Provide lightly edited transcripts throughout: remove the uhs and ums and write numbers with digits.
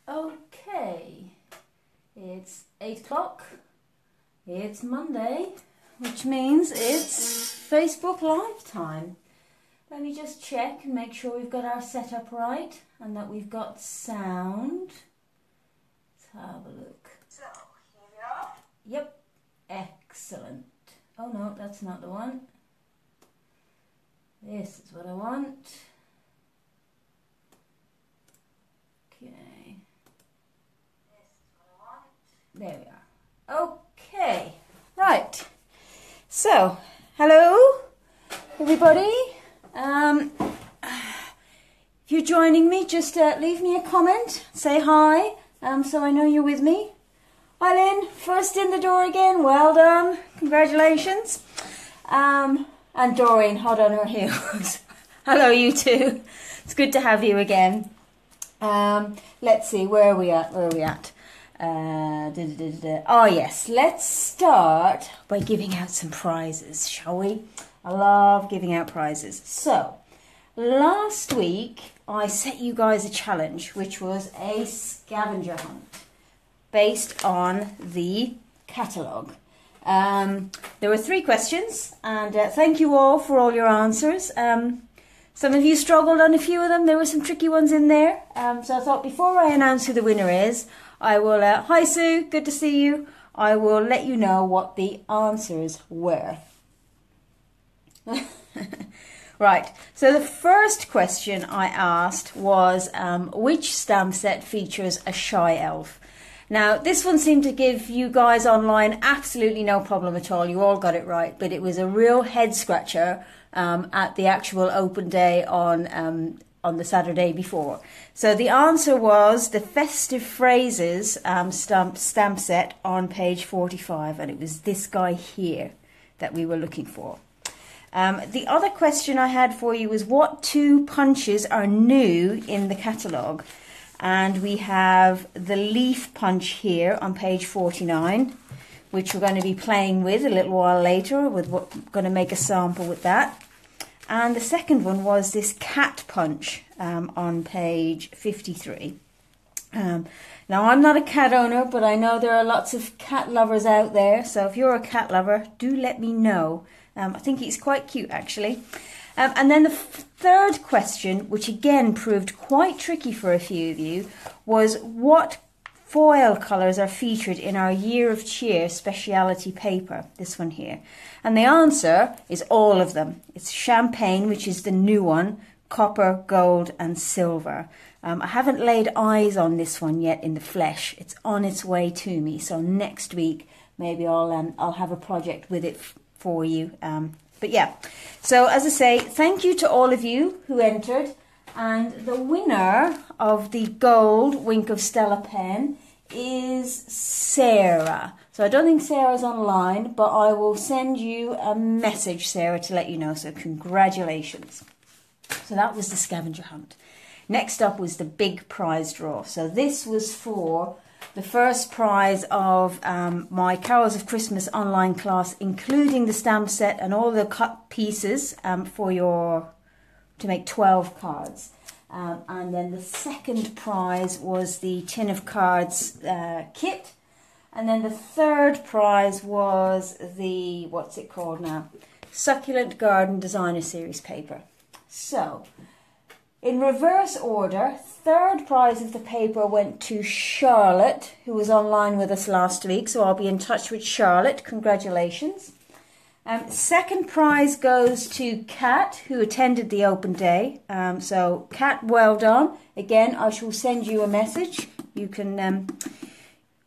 Okay, it's 8 o'clock, it's Monday, which means it's Facebook Live time. Let me just check and make sure we've got our setup right and that we've got sound. Let's have a look. So, here we are. Yep, excellent. Oh no, that's not the one. This is what I want. Okay. There we are. Okay, right. So, hello, everybody. If you're joining me, just leave me a comment, say hi, so I know you're with me. Hi, Lynn, first in the door again. Well done, congratulations. And Doreen, hot on her heels. Hello, you two. It's good to have you again. Let's see, where are we at? Oh yes, let's start by giving out some prizes, shall we? I love giving out prizes. So, last week I set you guys a challenge, which was a scavenger hunt based on the catalogue. There were 3 questions, and thank you all for all your answers. Some of you struggled on a few of them. There were some tricky ones in there. So I thought before I announce who the winner is, I will, hi Sue, good to see you. I will let you know what the answers were. Right, so the first question I asked was, which stamp set features a shy elf? Now, this one seemed to give you guys online absolutely no problem at all. You all got it right, but it was a real head scratcher at the actual open day on the Saturday before. So the answer was the Festive Phrases stamp set on page 45, and it was this guy here that we were looking for. The other question I had for you was what 2 punches are new in the catalogue? And we have the leaf punch here on page 49, which we're going to be playing with a little while later. We're going to make a sample with that. And the second one was this cat punch on page 53. Now, I'm not a cat owner, but I know there are lots of cat lovers out there. So if you're a cat lover, do let me know. I think he's quite cute, actually. And then the third question, which again proved quite tricky for a few of you, was what foil colours are featured in our Year of Cheer speciality paper, this one here. And the answer is all of them. It's champagne, which is the new one, copper, gold and silver. I haven't laid eyes on this one yet in the flesh. It's on its way to me. So next week, maybe I'll have a project with it for you. But yeah, so as I say, thank you to all of you who entered. And the winner of the gold Wink of Stella pen is Sarah. So I don't think Sarah's online, but I will send you a message, Sarah, to let you know. So congratulations. So that was the scavenger hunt. Next up was the big prize draw. So this was for the first prize of my Carols of Christmas online class, including the stamp set and all the cut pieces to make 12 cards. And then the second prize was the tin of cards kit. And then the third prize was the, what's it called now? Succulent Garden Designer Series paper. So, in reverse order, third prize of the paper went to Charlotte, who was online with us last week. So I'll be in touch with Charlotte. Congratulations. Second prize goes to Kat, who attended the open day. So Kat, well done. Again, I shall send you a message. You can,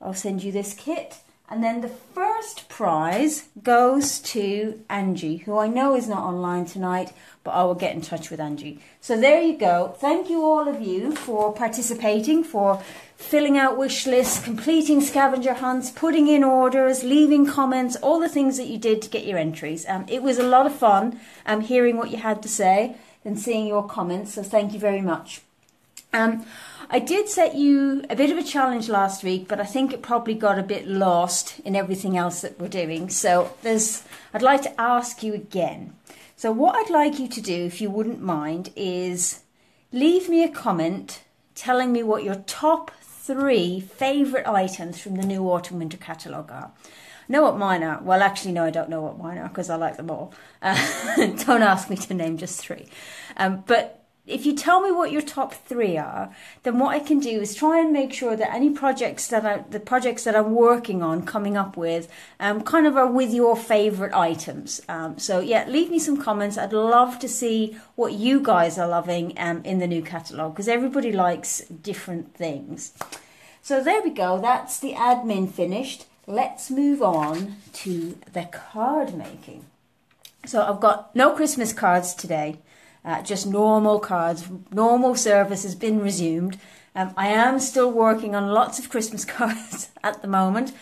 I'll send you this kit. And then the first prize goes to Angie, who I know is not online tonight, but I will get in touch with Angie. So there you go. Thank you all of you for participating, for filling out wish lists, completing scavenger hunts, putting in orders, leaving comments, all the things that you did to get your entries. It was a lot of fun hearing what you had to say and seeing your comments, so thank you very much. I did set you a bit of a challenge last week, but I think it probably got a bit lost in everything else that we're doing. So I'd like to ask you again. So what I'd like you to do, if you wouldn't mind, is leave me a comment telling me what your top 3 favourite items from the new Autumn Winter catalogue are. Know what mine are? Well, actually, no, I don't know what mine are because I like them all. Don't ask me to name just 3. But if you tell me what your top 3 are, then what I can do is try and make sure that any projects the projects that I'm working on, coming up with, kind of are with your favourite items. So yeah, leave me some comments. I'd love to see what you guys are loving in the new catalogue, because everybody likes different things. So there we go. That's the admin finished. Let's move on to the card making. So I've got no Christmas cards today. Just normal cards. Normal service has been resumed. I am still working on lots of Christmas cards at the moment.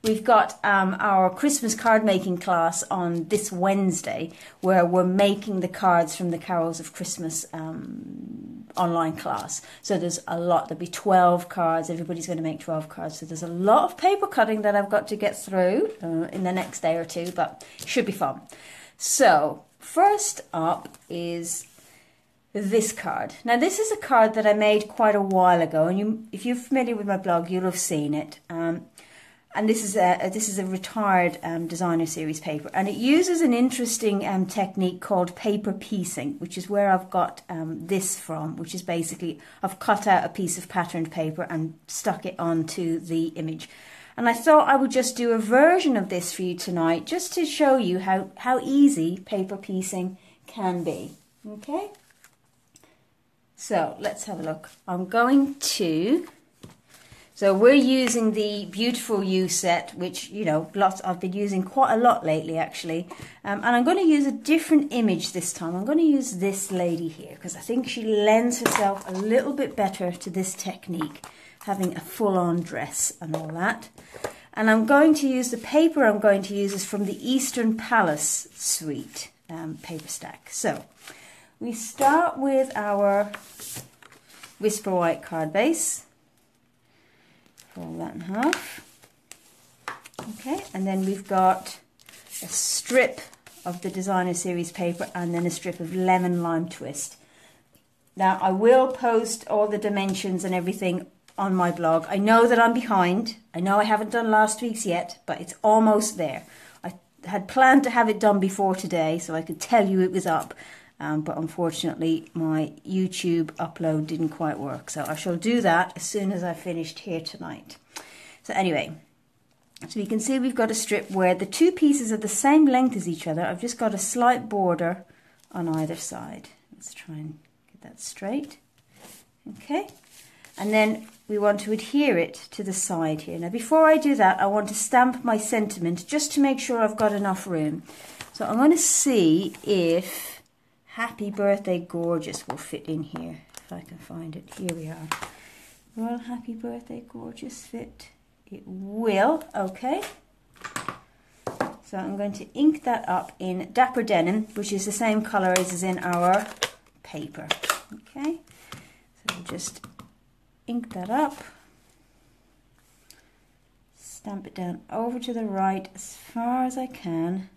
We've got our Christmas card making class on this Wednesday, where we're making the cards from the Carols of Christmas online class. So there's a lot. There'll be 12 cards. Everybody's going to make 12 cards. So there's a lot of paper cutting that I've got to get through in the next day or two, but it should be fun. So first up is this card. Now this is a card that I made quite a while ago, and if you're familiar with my blog, you'll have seen it. And this is a retired designer series paper, and it uses an interesting technique called paper piecing, which is where I've got this from, which is basically I've cut out a piece of patterned paper and stuck it onto the image. And I thought I would just do a version of this for you tonight, just to show you how easy paper piecing can be. Okay? So let's have a look. So we're using the Beautiful You set, which, you know, I've been using quite a lot lately, actually. And I'm going to use a different image this time. I'm going to use this lady here, because I think she lends herself a little bit better to this technique, having a full-on dress and all that. And I'm going to use the paper I'm going to use is from the Eastern Palace Suite paper stack. So we start with our Whisper White card base. Fold that in half. Okay, and then we've got a strip of the designer series paper and then a strip of lemon lime twist. Now I will post all the dimensions and everything on my blog. I know that I'm behind. I know I haven't done last week's yet, but it's almost there. I had planned to have it done before today so I could tell you it was up. But unfortunately my YouTube upload didn't quite work, so I shall do that as soon as I've finished here tonight. So anyway, so you can see we've got a strip where the 2 pieces are the same length as each other. I've just got a slight border on either side. Let's try and get that straight. Okay, and then we want to adhere it to the side here. Now before I do that, I want to stamp my sentiment just to make sure I've got enough room. So I'm going to see if Happy Birthday Gorgeous will fit in here, if I can find it. Here we are. Will Happy Birthday Gorgeous fit? It will. Okay. So I'm going to ink that up in Dapper Denim, which is the same colour as is in our paper. Okay. So we'll just ink that up. Stamp it down over to the right as far as I can.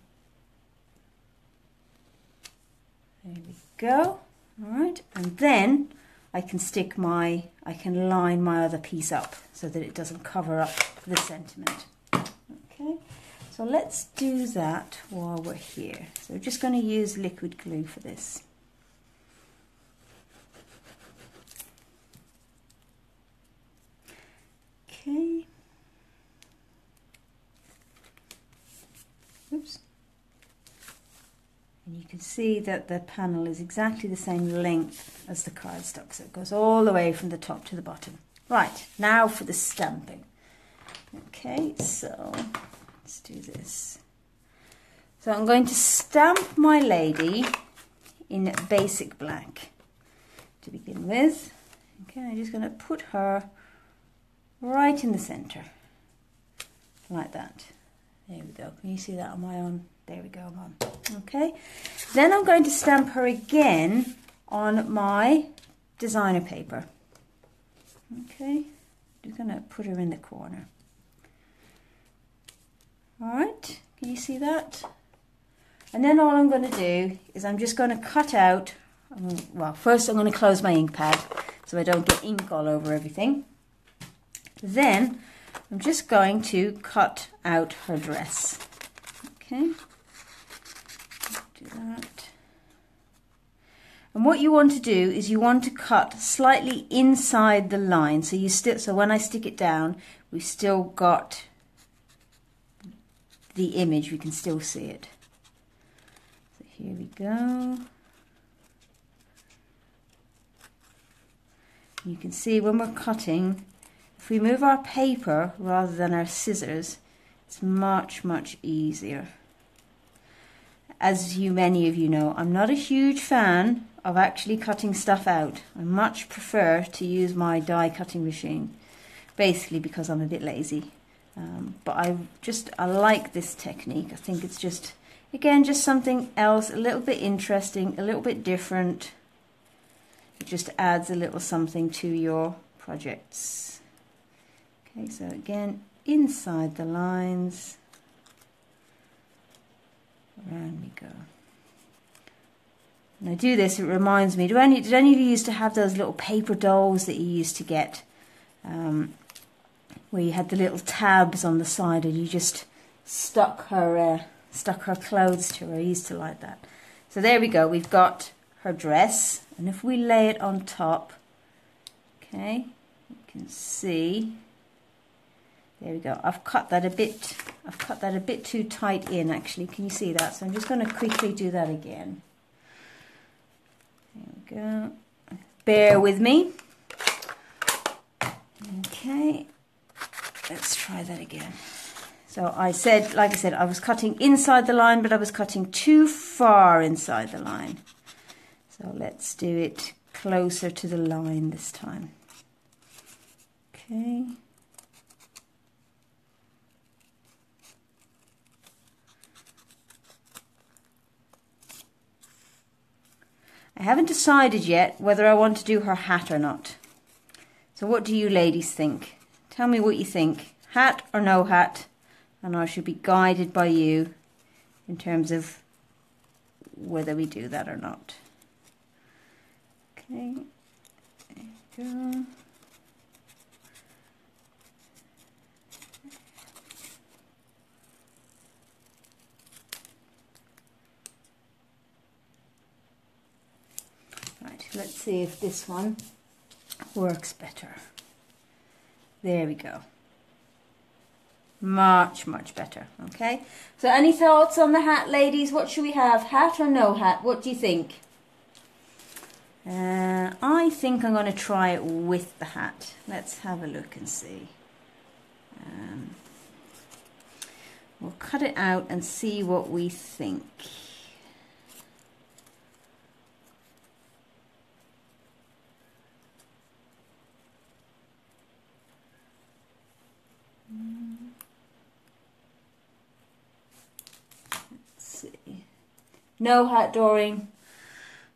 There we go. All right, and then I can line my other piece up so that it doesn't cover up the sentiment. Okay, so let's do that while we're here. So we're just going to use liquid glue for this. Okay. Oops. And you can see that the panel is exactly the same length as the cardstock, so it goes all the way from the top to the bottom. Right, now for the stamping. Okay, so let's do this. So I'm going to stamp my lady in basic black to begin with. Okay, I'm just going to put her right in the center, like that. There we go. Can you see that on my own? There we go, I'm on. Okay, then I'm going to stamp her again on my designer paper. Okay, just going to put her in the corner. All right, can you see that? And then all I'm going to do is I'm just going to cut out, well, first I'm going to close my ink pad so I don't get ink all over everything. Then I'm just going to cut out her dress. Okay, do that. And what you want to do is you want to cut slightly inside the line, so when I stick it down, we've still got the image, we can still see it. So here we go. You can see when we're cutting, if we move our paper rather than our scissors, it's much easier. As many of you know, I'm not a huge fan of actually cutting stuff out. I much prefer to use my die cutting machine, basically because I'm a bit lazy. But I like this technique. I think it's just, again, just something else, a little bit interesting, a little bit different. It just adds a little something to your projects. Okay, so again, inside the lines, around we go. When I do this, it reminds me, did any of you used to have those little paper dolls that you used to get, where you had the little tabs on the side and you just stuck her clothes to her? I used to like that. So there we go, we've got her dress, and if we lay it on top, okay, you can see, there we go. I've cut that a bit too tight in, actually. Can you see that? So I'm just going to quickly do that again. There we go. Bear with me. Okay, let's try that again. So like I said, I was cutting inside the line, but I was cutting too far inside the line. So let's do it closer to the line this time. Okay. I haven't decided yet whether I want to do her hat or not. So what do you ladies think? Tell me what you think. Hat or no hat? And I should be guided by you in terms of whether we do that or not. Okay, there we go. Right, let's see if this one works better. There we go. Much better. Okay, so any thoughts on the hat, ladies? What should we have, hat or no hat? What do you think? I think I'm going to try it with the hat. Let's have a look and see. We'll cut it out and see what we think. No hat, Doreen.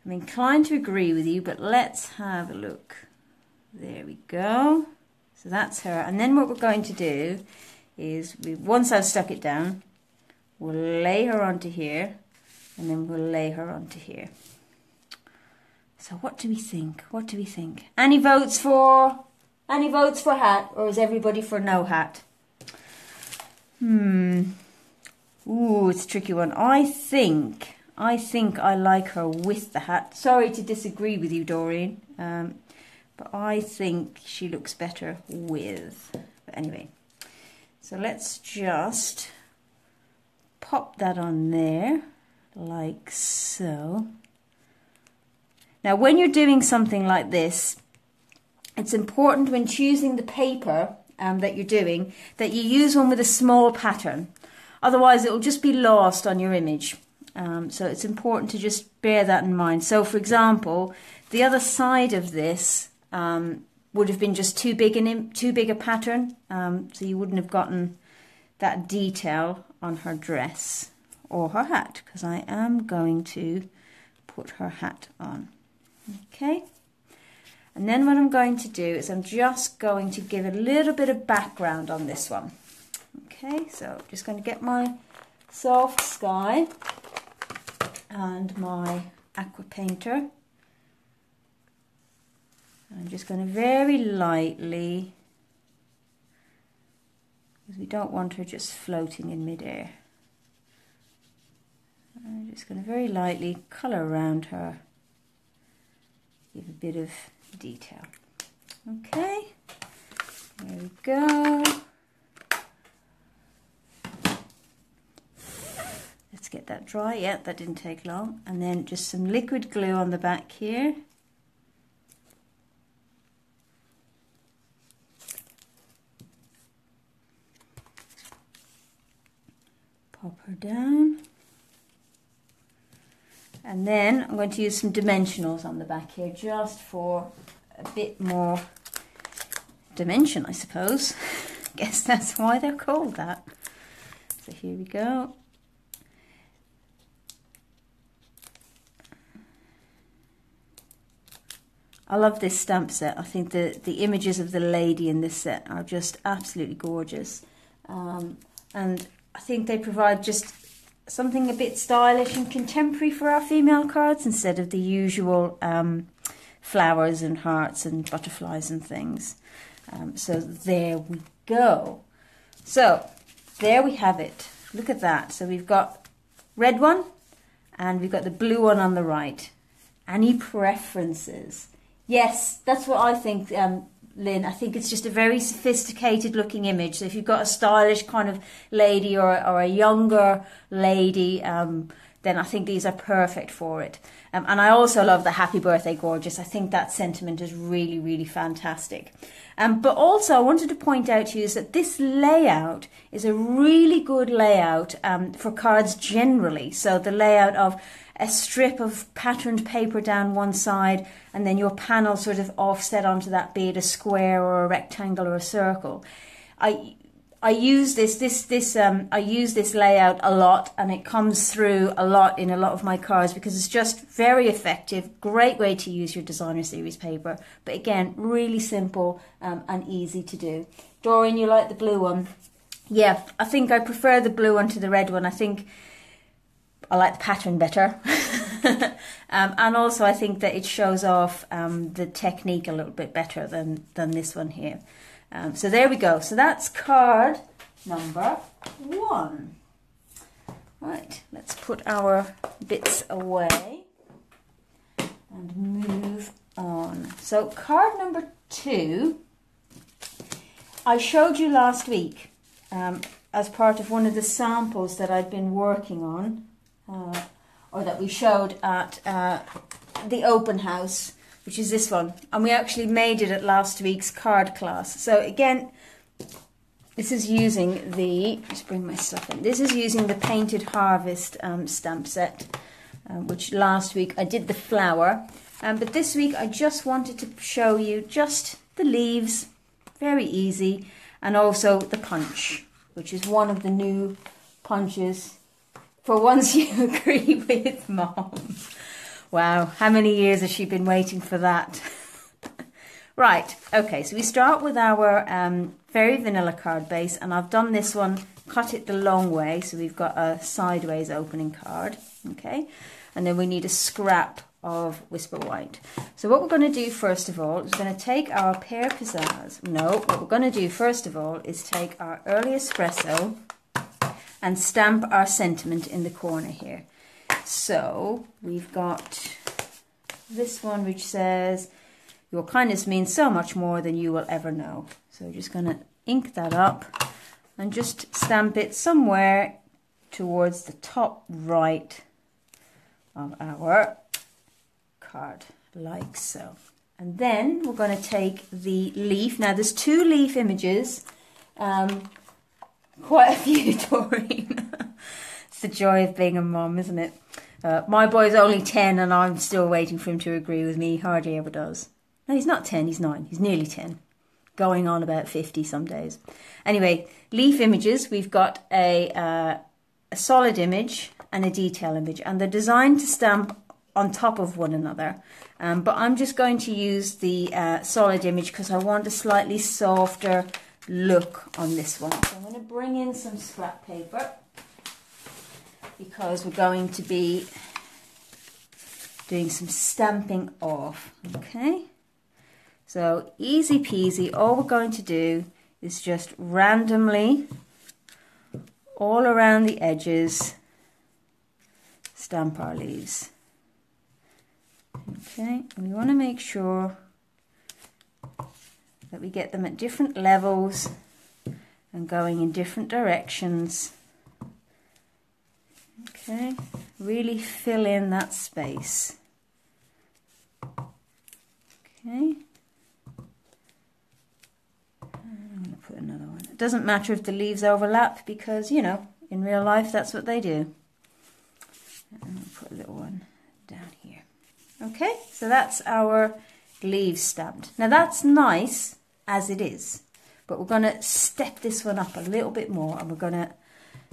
I'm inclined to agree with you, but let's have a look. There we go. So that's her. And then what we're going to do is, once I've stuck it down, we'll lay her onto here, and then we'll lay her onto here. So what do we think? What do we think? Any votes for hat, or is everybody for no hat? Ooh, it's a tricky one. I think I like her with the hat. Sorry to disagree with you, Doreen, but I think she looks better with. But anyway, so let's just pop that on there, like so. Now, when you're doing something like this, it's important when choosing the paper that you're doing, that you use one with a small pattern. Otherwise, it will just be lost on your image. So it's important to just bear that in mind. So, for example, the other side of this would have been just too big a pattern, so you wouldn't have gotten that detail on her dress or her hat, because I am going to put her hat on. Okay, and then what I'm going to do is I'm just going to give a little bit of background on this one. Okay, so I'm just going to get my soft sky and my aqua painter. I'm just going to very lightly because we don't want her just floating in midair. I'm just going to very lightly colour around her, give a bit of detail. Okay, there we go. Let's get that dry. Yeah, that didn't take long. And then just some liquid glue on the back here. Pop her down. And then I'm going to use some dimensionals on the back here just for a bit more dimension, I suppose. Guess that's why they're called that. So here we go. I love this stamp set. I think the images of the lady in this set are just absolutely gorgeous. And I think they provide just something a bit stylish and contemporary for our female cards instead of the usual flowers and hearts and butterflies and things. So there we go. So there we have it. Look at that. So we've got red one and we've got the blue one on the right. Any preferences? Yes, that's what I think, Lynn. I think it's just a very sophisticated looking image. So if you've got a stylish kind of lady or a younger lady, then I think these are perfect for it. And I also love the happy birthday gorgeous. I think that sentiment is really, really fantastic. But also I wanted to point out to you is that this layout is a really good layout for cards generally. So the layout of a strip of patterned paper down one side and then your panel sort of offset onto that, be it a square or a rectangle or a circle. I use this layout a lot, and it comes through a lot in a lot of my cards because it's just very effective, great way to use your designer series paper, but again really simple and easy to do. Doreen, you like the blue one? Yeah, I think I prefer the blue one to the red one. I think I like the pattern better. And also I think that it shows off the technique a little bit better than this one here. So there we go. So that's card number 1. Right, let's put our bits away and move on. So card number 2, I showed you last week as part of one of the samples that I'd been working on, or that we showed at the open house, which is this one, and we actually made it at last week's card class. So again, this is using the, just bring my stuff in, this is using the Painted Harvest stamp set, which last week I did the flower, but this week I just wanted to show you just the leaves, very easy, and also the punch, which is one of the new punches. For once you agree with Mom. Wow, how many years has she been waiting for that? Right, okay, so we start with our very vanilla card base, and I've done this one, cut it the long way, so we've got a sideways opening card, okay? And then we need a scrap of Whisper White. So what we're going to do first of all is we're going to take our Pear Pizzazz. No, what we're going to do first of all is take our Early Espresso and stamp our sentiment in the corner here. So we've got this one which says, your kindness means so much more than you will ever know. So we're just going to ink that up and just stamp it somewhere towards the top right of our card, like so. And then we're going to take the leaf. Now there's 2 leaf images. Quite a few, Doreen. It's the joy of being a mom, isn't it? My boy's only 10 and I'm still waiting for him to agree with me. He hardly ever does. No, he's not 10, he's 9. He's nearly 10. Going on about 50 some days. Anyway, leaf images. We've got a solid image and a detail image. And they're designed to stamp on top of one another. But I'm just going to use the solid image because I want a slightly softer look on this one. So I'm going to bring in some scrap paper because we're going to be doing some stamping off. Okay, so easy peasy. All we're going to do is just randomly all around the edges, stamp our leaves. Okay, and we want to make sure that we get them at different levels and going in different directions. Okay, really fill in that space. Okay, I'm going to put another one. It doesn't matter if the leaves overlap because, you know, in real life that's what they do. And I'll put a little one down here. Okay, so that's our leaves stamped. Now that's nice as it is, but we're going to step this one up a little bit more, and we're going to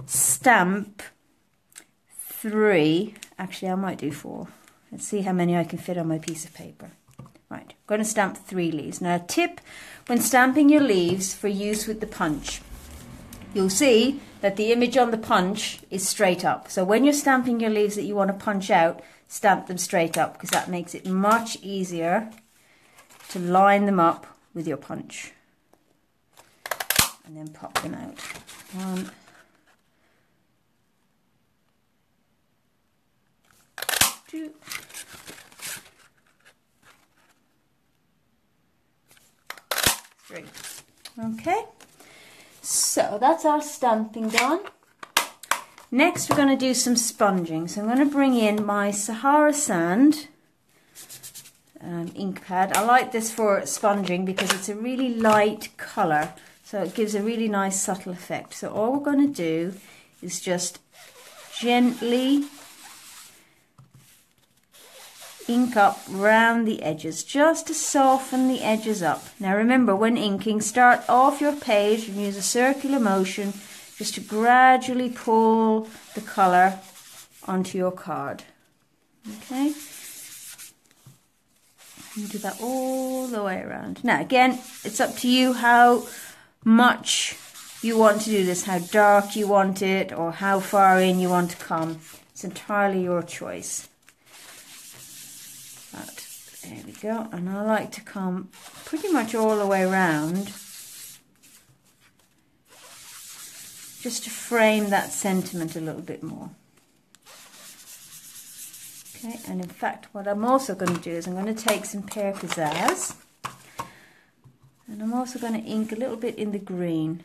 stamp 3. Actually, I might do 4. Let's see how many I can fit on my piece of paper. Right, I'm going to stamp 3 leaves. Now, a tip when stamping your leaves for use with the punch. You'll see that the image on the punch is straight up. So when you're stamping your leaves that you want to punch out, stamp them straight up, because that makes it much easier to line them up with your punch. And then pop them out. 1, 2, 3. Okay, so that's our stamping done. Next we're going to do some sponging. So I'm going to bring in my Sahara Sand ink pad. I like this for sponging because it's a really light colour, so it gives a really nice subtle effect. So all we're going to do is just gently ink up round the edges, just to soften the edges up. Now remember, when inking, start off your page and use a circular motion just to gradually pull the colour onto your card. Okay, you do that all the way around. Now again, it's up to you how much you want to do this, how dark you want it, or how far in you want to come. It's entirely your choice. But there we go, and I like to come pretty much all the way around just to frame that sentiment a little bit more. Okay, and in fact what I'm also going to do is I'm going to take some Pear Pizzazz, and I'm also going to ink a little bit in the green.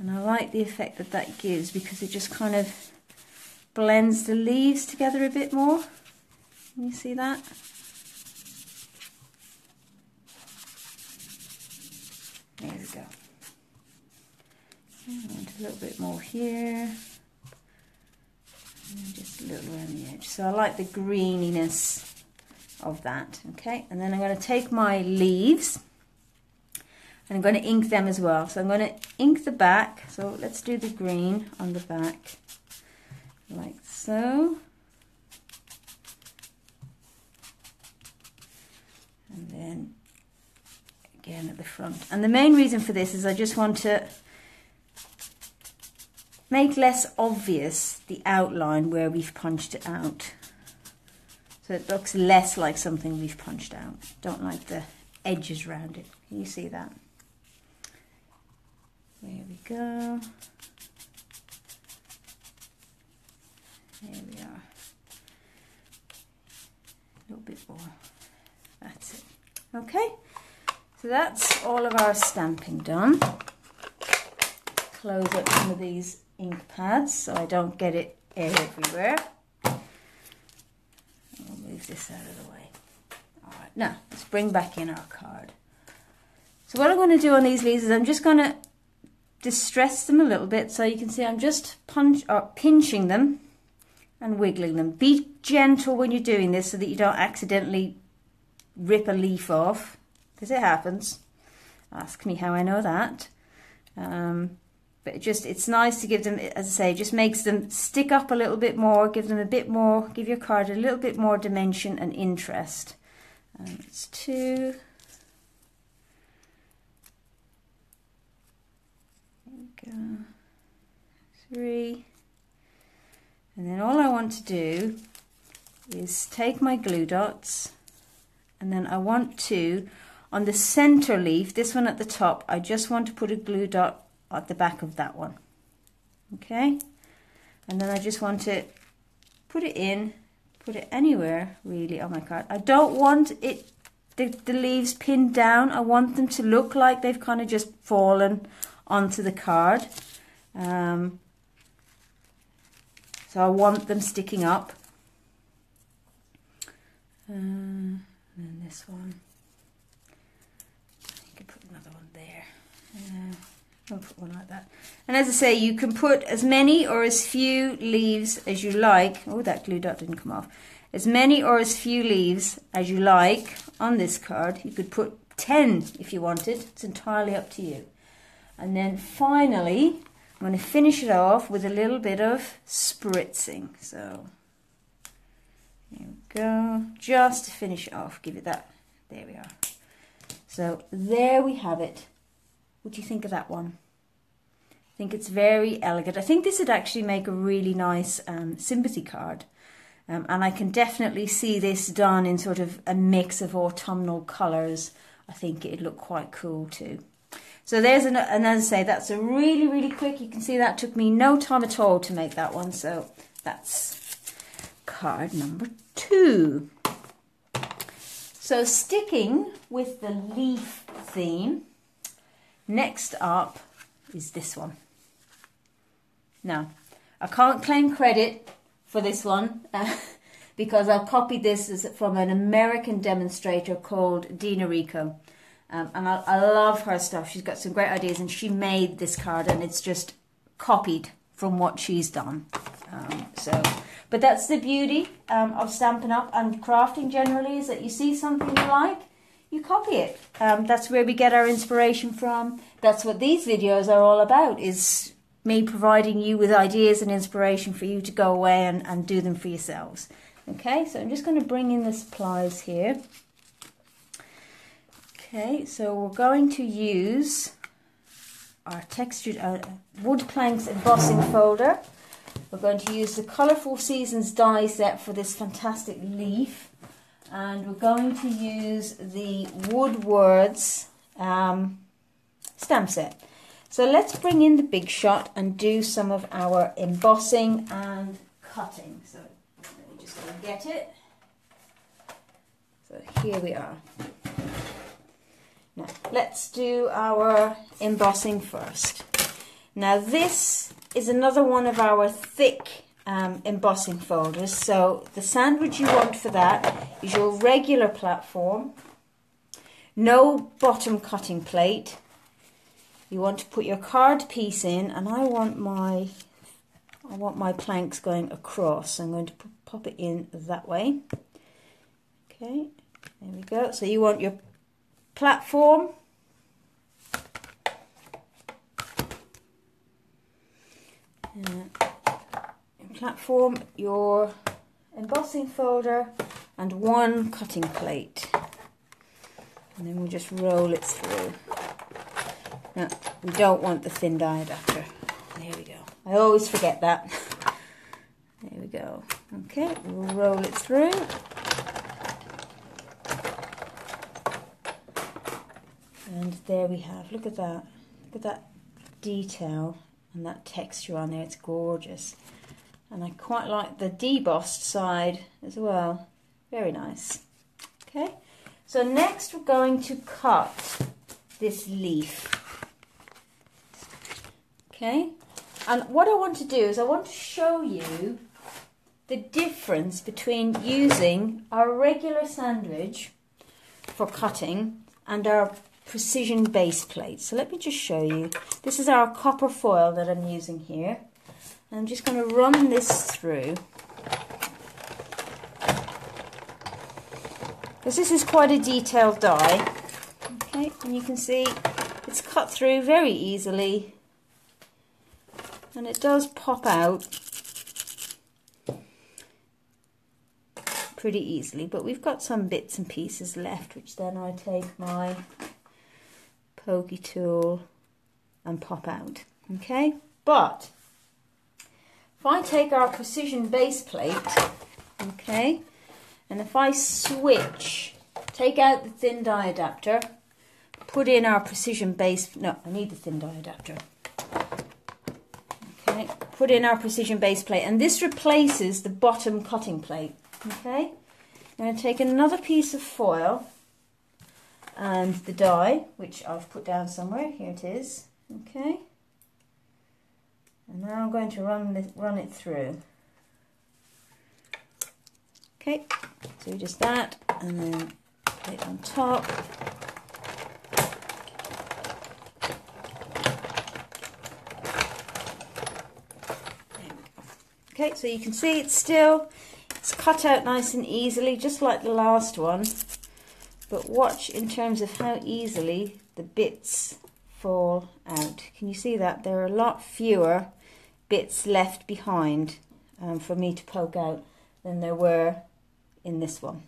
And I like the effect that that gives because it just kind of blends the leaves together a bit more. Can you see that? There we go. And a little bit more here. And just a little around the edge. So I like the greeniness of that. Okay, and then I'm going to take my leaves and I'm going to ink them as well. So I'm going to ink the back. So let's do the green on the back. Like so. And then again at the front. And the main reason for this is I just want to make less obvious the outline where we've punched it out. So it looks less like something we've punched out. Don't like the edges around it. Can you see that? There we go. There we are. A little bit more. That's it. Okay, so that's all of our stamping done. Close up some of these ink pads so I don't get it everywhere. I'll move this out of the way. Alright, now let's bring back in our card. So what I'm going to do on these leaves is I'm just going to distress them a little bit, so you can see I'm just pinching them and wiggling them. Be gentle when you're doing this so that you don't accidentally rip a leaf off, because it happens. Ask me how I know that. But it's nice to give them, as I say, it just makes them stick up a little bit more, give them a bit more, give your card a little bit more dimension and interest. It's 2. There we go. 3. And then all I want to do is take my glue dots, and then I want to, on the center leaf, this one at the top, I just want to put a glue dot at the back of that one. Okay, and then I just want to put it anywhere really on my card. I don't want it the leaves pinned down. I want them to look like they've kind of just fallen onto the card. So I want them sticking up. And then this one. You can put another one there. I'll put one like that. And as I say, you can put as many or as few leaves as you like. Oh, that glue dot didn't come off. As many or as few leaves as you like on this card. You could put 10 if you wanted. It's entirely up to you. And then finally, I'm going to finish it off with a little bit of spritzing. So here we go. Just to finish it off, give it that. There we are. So there we have it. What do you think of that one? I think it's very elegant. I think this would actually make a really nice sympathy card. And I can definitely see this done in sort of a mix of autumnal colours. I think it'd look quite cool too. So there's and as I say, that's a really, really quick. You can see that took me no time at all to make that one. So that's card number 2. So sticking with the leaf theme, next up is this one. Now, I can't claim credit for this one because I copied this from an American demonstrator called Dina Rico. And I love her stuff. She's got some great ideas, and she made this card, and it's just copied from what she's done. But that's the beauty of Stampin' Up! And crafting generally, is that you see something you like, you copy it. That's where we get our inspiration from. That's what these videos are all about, is me providing you with ideas and inspiration for you to go away and do them for yourselves. Okay, so I'm just going to bring in the supplies here. Okay, so we're going to use our textured wood planks embossing folder. We're going to use the Colourful Seasons die set for this fantastic leaf. And we're going to use the Wood Words stamp set. So let's bring in the big shot and do some of our embossing and cutting. So let me just go and get it. So here we are. Now let's do our embossing first. Now this is another one of our thick embossing folders. So the sandwich you want for that is your regular platform, no bottom cutting plate. You want to put your card piece in, and I want my planks going across. I'm going to pop it in that way. Okay, there we go. So you want your platform, your embossing folder, and one cutting plate, and then we'll just roll it through. Now, we don't want the thin die adapter. There we go. I always forget that. There we go. Okay, we'll roll it through. And there we have, look at that. Look at that detail and that texture on there. It's gorgeous. And I quite like the debossed side as well. Very nice. Okay, so next we're going to cut this leaf. Okay, and what I want to do is I want to show you the difference between using our regular sandwich for cutting and our precision base plate. So let me just show you. This is our copper foil that I'm using here. And I'm just going to run this through. Because this is quite a detailed die. Okay, and you can see it's cut through very easily. And it does pop out pretty easily, but we've got some bits and pieces left, which then I take my pokey tool and pop out. Okay, but if I take our precision base plate, okay, and if I switch, take out the thin die adapter, put in our precision base, no, I need the thin die adapter. Okay, put in our precision base plate, and this replaces the bottom cutting plate. Okay, I'm going to take another piece of foil and the die, which I've put down somewhere. Here it is. Okay, and now I'm going to run it through. Okay, so just that, and then put it on top. Okay, so you can see it's cut out nice and easily, just like the last one. But watch in terms of how easily the bits fall out. Can you see that? There are a lot fewer bits left behind for me to poke out than there were in this one.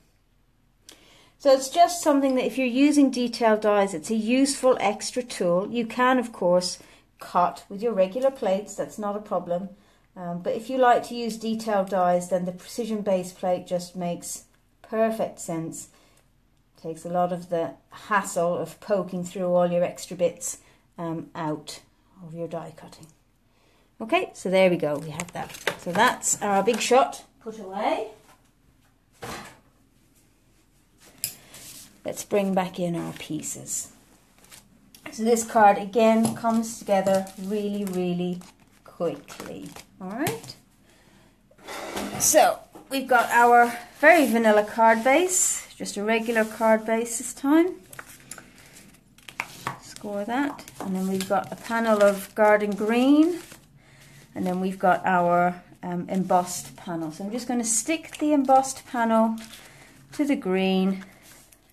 So it's just something that if you're using detail dies, it's a useful extra tool. You can, of course, cut with your regular plates, that's not a problem. But if you like to use detail dies, then the precision base plate just makes perfect sense. Takes a lot of the hassle of poking through all your extra bits out of your die cutting. Okay, so there we go, we have that. So that's our big shot put away. Let's bring back in our pieces. So this card again comes together really, really quickly. All right, so we've got our very vanilla card base, just a regular card base this time. Score that, and then we've got a panel of garden green, and then we've got our embossed panel. So I'm just going to stick the embossed panel to the green,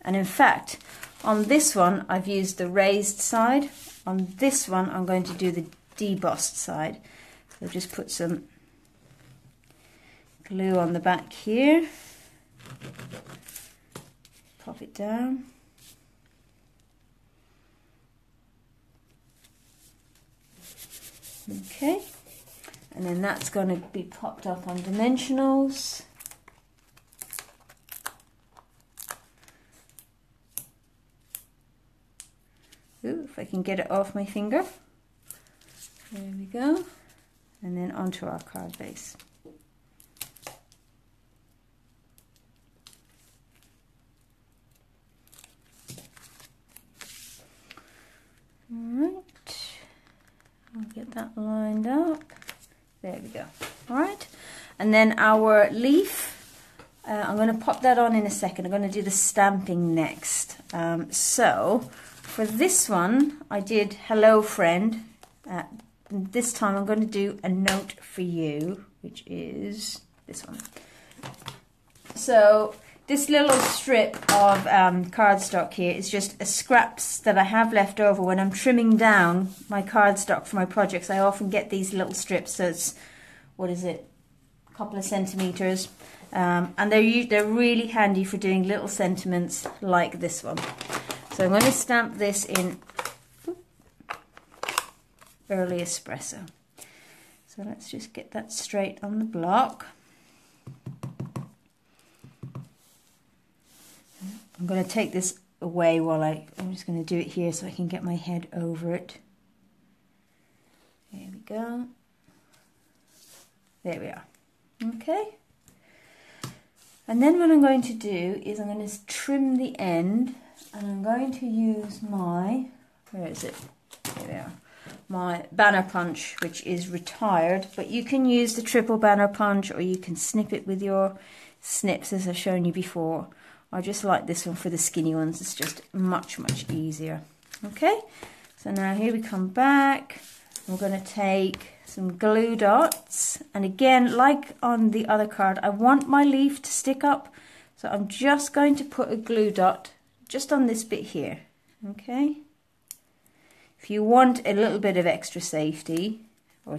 and in fact on this one I've used the raised side. On this one I'm going to do the debossed side. So just put some glue on the back here, pop it down. Okay, and then that's going to be popped up on dimensionals. Ooh, if I can get it off my finger. There we go. And then onto our card base. Alright, I'll get that lined up. There we go. Alright, and then our leaf, I'm going to pop that on in a second. I'm going to do the stamping next. So for this one, I did Hello Friend. This time I'm going to do a note for you, which is this one. So this little strip of cardstock here is just a scraps that I have left over when I'm trimming down my cardstock for my projects. I often get these little strips, so it's, what is it, a couple of centimeters, and they're really handy for doing little sentiments like this one. So I'm going to stamp this in Early Espresso. So let's just get that straight on the block. I'm going to take this away while I'm just going to do it here so I can get my head over it. There we go. There we are. Okay. And then what I'm going to do is I'm going to trim the end, and I'm going to use my, where is it? There we are. My banner punch, which is retired, but you can use the triple banner punch, or you can snip it with your snips as I've shown you before. I just like this one for the skinny ones, it's just much easier. Okay, so now here we come back. We're going to take some glue dots, and again, like on the other card, I want my leaf to stick up, so I'm just going to put a glue dot just on this bit here. Okay, if you want a little bit of extra safety or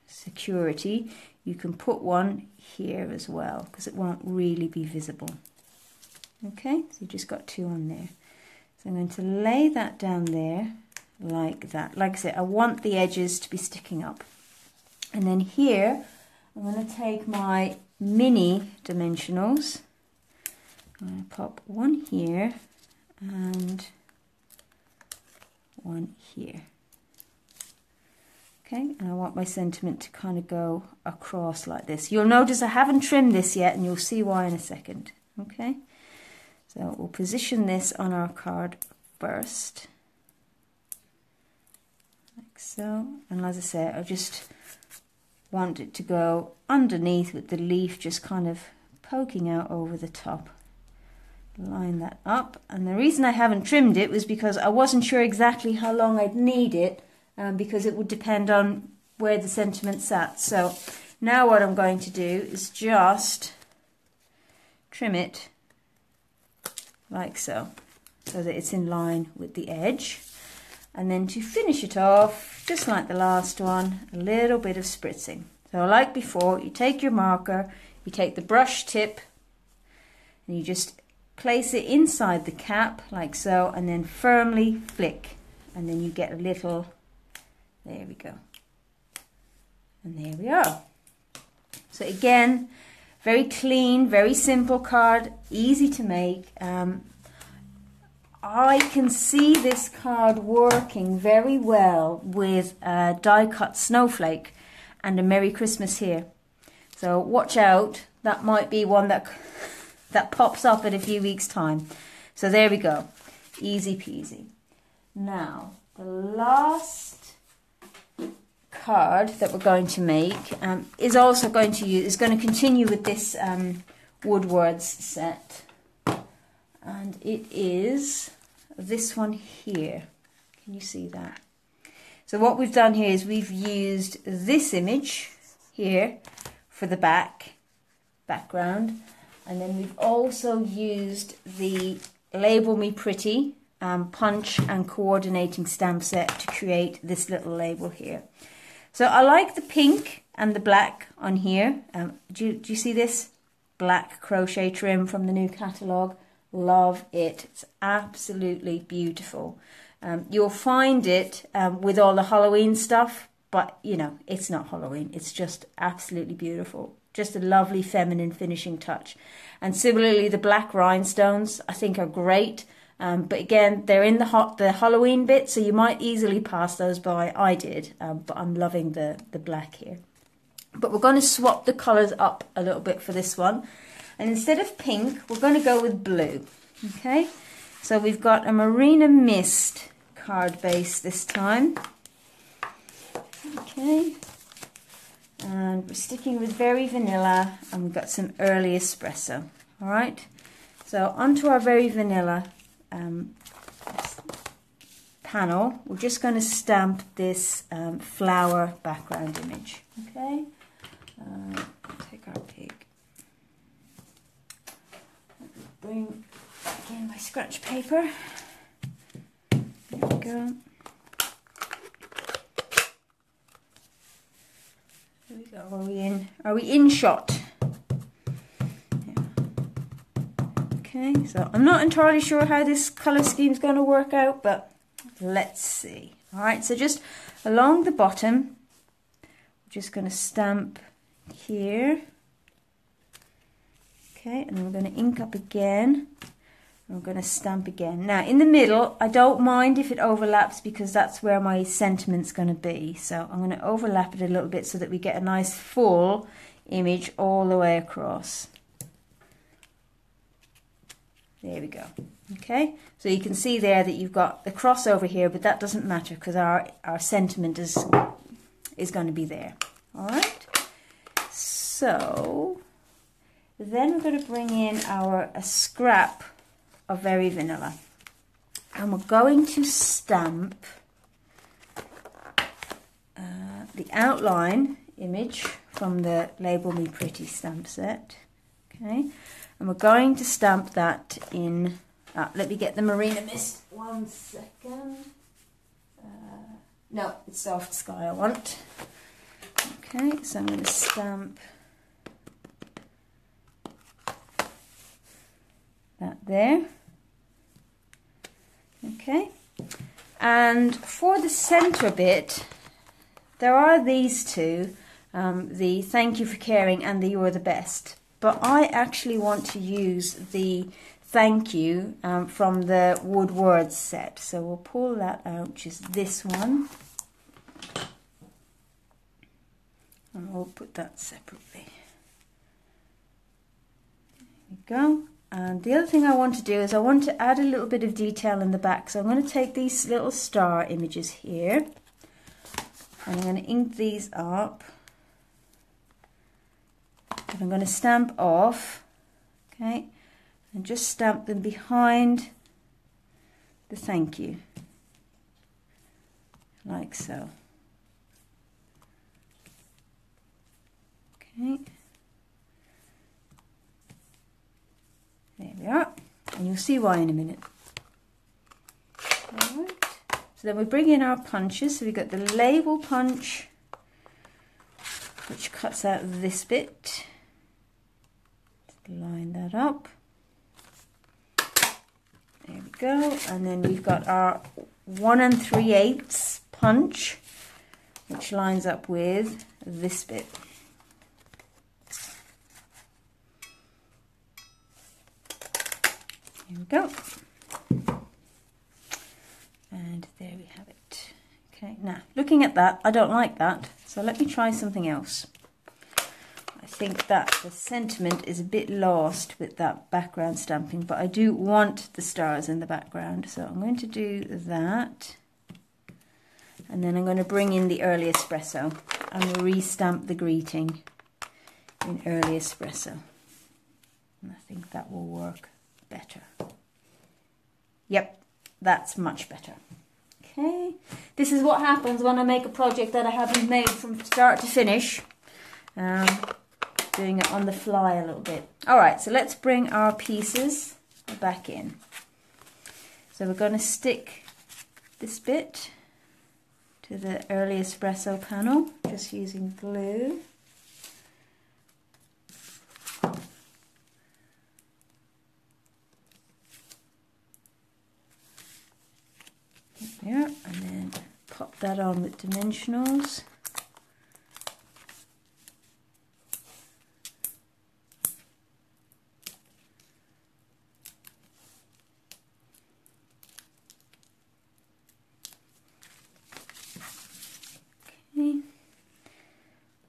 security, you can put one here as well, because it won't really be visible. Okay, so you just got two on there. So I'm going to lay that down there like that. Like I said, I want the edges to be sticking up. And then here, I'm going to take my mini dimensionals. I'm going to pop one here and one here. Okay, and I want my sentiment to kind of go across like this. You'll notice I haven't trimmed this yet, and you'll see why in a second. Okay, so we'll position this on our card first, like so. And as I say, I just want it to go underneath with the leaf just kind of poking out over the top. Line that up, and the reason I haven't trimmed it was because I wasn't sure exactly how long I'd need it, because it would depend on where the sentiment sat. So now what I'm going to do is just trim it like so, so that it's in line with the edge. And then to finish it off, just like the last one, a little bit of spritzing. So like before, you take your marker, you take the brush tip, and you just place it inside the cap like so, and then firmly flick, and then you get a little, there we go, and there we are. So again, very clean, very simple card, easy to make. I can see this card working very well with a die cut snowflake and a Merry Christmas here. So watch out, that might be one that pops up in a few weeks' time. So there we go, easy peasy. Now, the last card that we're going to make is going to continue with this Woodwords set, and it is this one here. Can you see that? So what we've done here is we've used this image here for the background. And then we've also used the Label Me Pretty punch and coordinating stamp set to create this little label here. So I like the pink and the black on here. Do you see this? Black crochet trim from the new catalogue. Love it. It's absolutely beautiful. You'll find it with all the Halloween stuff, but you know, it's not Halloween. It's just absolutely beautiful. Just a lovely feminine finishing touch. And similarly, the black rhinestones I think are great, but again, they're in the Halloween bit, so you might easily pass those by. I did, but I'm loving the black here. But we're going to swap the colours up a little bit for this one, and instead of pink, we're going to go with blue. Okay, so we've got a Marina Mist card base this time. Okay. And we're sticking with Very Vanilla, and we've got some early espresso. All right, so onto our Very Vanilla panel, we're just going to stamp this flower background image. Okay, take our pig. Bring back in my scratch paper. There we go. Here we go. Are we in shot? Yeah. Okay, so I'm not entirely sure how this colour scheme is going to work out, but let's see. All right, so just along the bottom, we're just going to stamp here. Okay, and we're going to ink up again. I'm going to stamp again. Now, in the middle, I don't mind if it overlaps because that's where my sentiment's going to be. So I'm going to overlap it a little bit so that we get a nice full image all the way across. There we go. Okay, so you can see there that you've got the crossover here, but that doesn't matter because our sentiment is going to be there. All right. So then we're going to bring in a scrap of Very Vanilla, and we're going to stamp the outline image from the Label Me Pretty stamp set. Okay, and we're going to stamp that in, let me get the Marina Mist 1 second. No, it's Soft Sky I want. Okay, so I'm going to stamp that there. Okay, and for the center bit, there are these two, the Thank You for Caring and the You're the Best, but I actually want to use the Thank You from the Woodwords set, so we'll pull that out, which is this one. and we'll put that separately. There we go. And the other thing I want to do is I want to add a little bit of detail in the back. So I'm going to take these little star images here and I'm going to ink these up. And I'm going to stamp off, okay, and just stamp them behind the thank you, like so. Okay, there we are, and you'll see why in a minute. All right. So then we bring in our punches. So we've got the label punch, which cuts out this bit. Line that up. There we go. And then we've got our 1 3/8 punch, which lines up with this bit. Here we go. And there we have it. Okay, now looking at that, I don't like that. So let me try something else. I think that the sentiment is a bit lost with that background stamping, but I do want the stars in the background, so I'm going to do that, and then I'm going to bring in the early espresso and re-stamp the greeting in early espresso, and I think that will work better. Yep, that's much better. Okay, this is what happens when I make a project that I haven't made from start to finish. Doing it on the fly a little bit. All right, so let's bring our pieces back in. So we're going to stick this bit to the early espresso panel, just using glue. There, and then pop that on with dimensionals.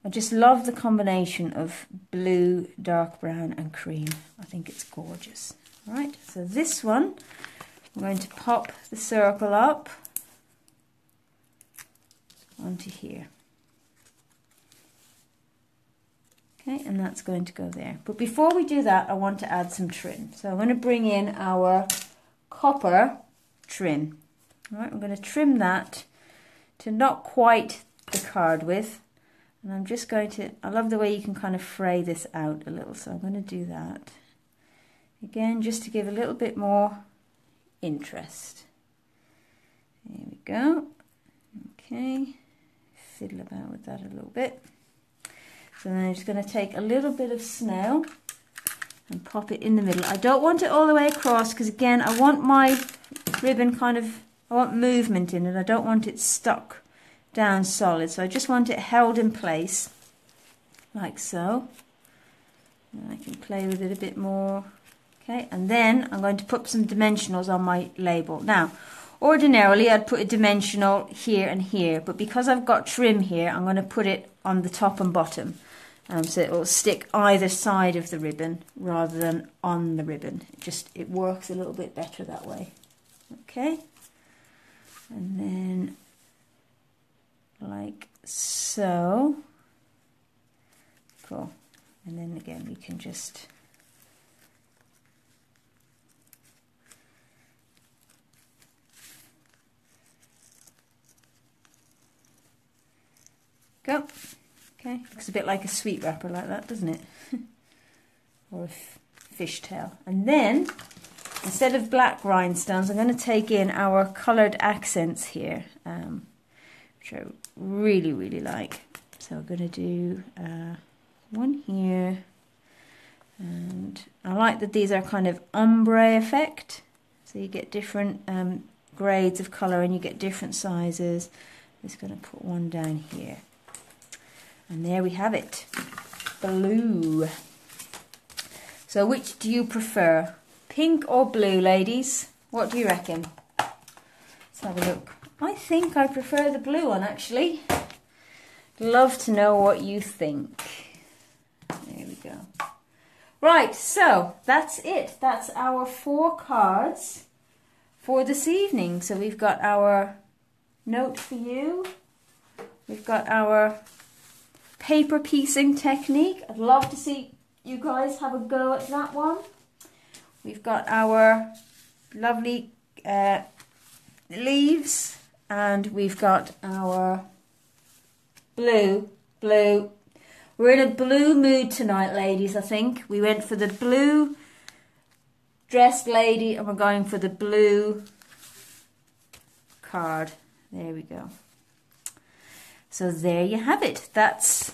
I just love the combination of blue, dark brown and cream. I think it's gorgeous. All right, so this one, I'm going to pop the circle up onto here. Okay, and that's going to go there. But before we do that, I want to add some trim. So I'm going to bring in our copper trim. All right, I'm going to trim that to not quite the card width. And I'm just going to, I love the way you can kind of fray this out a little, so I'm going to do that. Again, just to give a little bit more interest. There we go. Okay, fiddle about with that a little bit. So then I'm just going to take a little bit of snail and pop it in the middle. I don't want it all the way across because again, I want my ribbon kind of, I want movement in it. I don't want it stuck down solid, so I just want it held in place like so, and I can play with it a bit more. Okay, and then I'm going to put some dimensionals on my label. Now ordinarily I'd put a dimensional here and here, but because I've got trim here, I'm going to put it on the top and bottom, so it will stick either side of the ribbon rather than on the ribbon. It works a little bit better that way. Okay, and then like so. Cool. And then again we can just go. Okay, looks a bit like a sweet wrapper like that, doesn't it? Or a fishtail. And then instead of black rhinestones, I'm going to take in our coloured accents here, which I really, really like. So I'm going to do one here, and I like that these are kind of ombre effect, so you get different grades of colour and you get different sizes. I'm just going to put one down here, and there we have it, blue. So which do you prefer, pink or blue, ladies? What do you reckon? Let's have a look. I think I prefer the blue one actually. Love to know what you think. There we go. Right, so that's it. That's our 4 cards for this evening. So we've got our note for you. We've got our paper piecing technique. I'd love to see you guys have a go at that one. We've got our lovely leaves, and we've got our blue. We're in a blue mood tonight, ladies, I think. We went for the blue dressed lady and we're going for the blue card. There we go. So there you have it. That's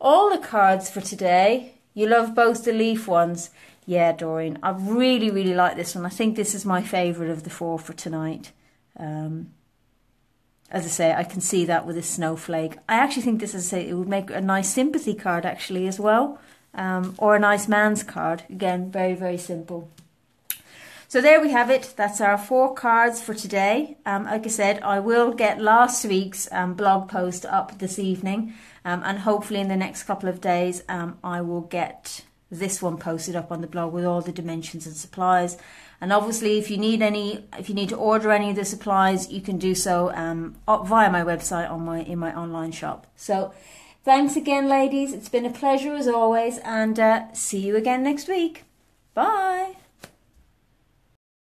all the cards for today. You love both the leaf ones. Yeah, Doreen, I really, really like this one. I think this is my favourite of the 4 for tonight. As I say, I can see that with a snowflake. I actually think this, as I say, it would make a nice sympathy card actually as well. Or a nice man's card. Again, very, very simple. So there we have it. That's our 4 cards for today. Like I said, I will get last week's blog post up this evening. And hopefully in the next couple of days, I will get this one posted up on the blog with all the dimensions and supplies. And obviously, if you need to order any of the supplies, you can do so via my website in my online shop. So, thanks again, ladies. It's been a pleasure as always, and see you again next week. Bye.